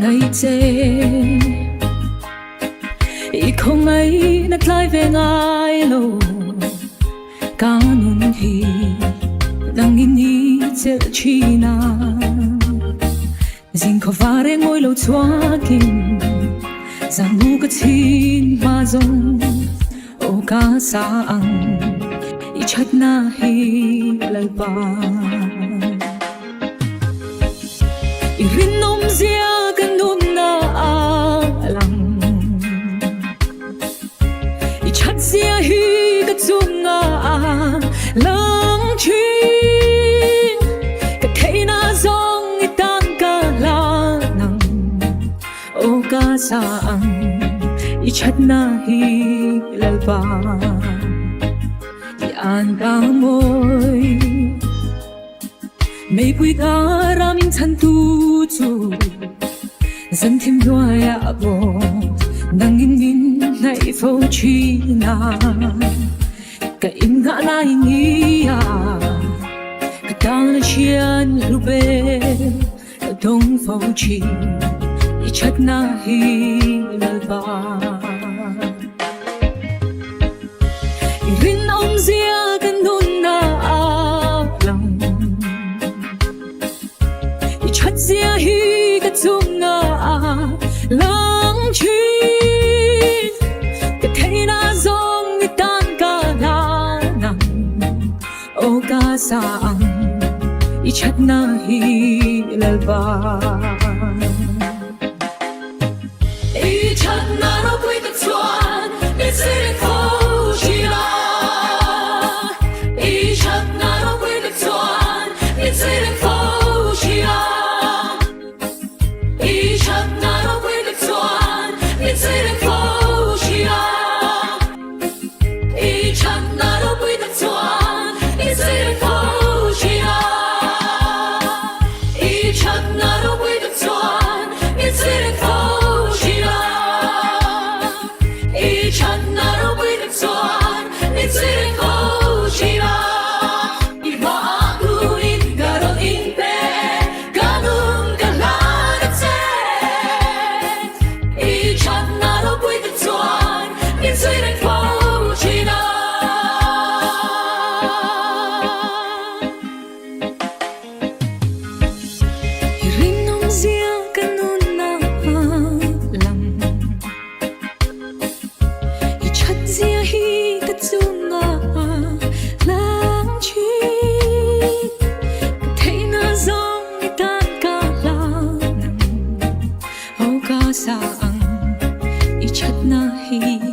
ngày chê ý không ấy nát lại về ngay lâu cả nôn hi đang nhìn đi chê chi na dinh khó vare ngồi lâu xóa kinh rằng ngu cái tin mà dòng ô ca sa ang ý chát na hi lời ba irin nom zia kanun na alang I chat zia hi katsum na lang chin ka thei na zong I tang ka la nang o ka sa ang I chat na hi lalba I an ka moy mấy quý ta ra mình thân tu chu dân thêm đôi ạ bồ đang in in này phô chi na cả im ngã lại nghĩ à cả ta là chiên lu bê ở đông phô chi i chất na hi lơ ba i rin ông zia kan nun na zia hi ka chung na lang chin ka thei na zong ni tan ka la nang o ka sa ang I chat na hi lalba I chat na ro pui ka chuan ni zin ko chi la I chat na ro pui ka chuan ni zin ko chi la sa ang I chat na hi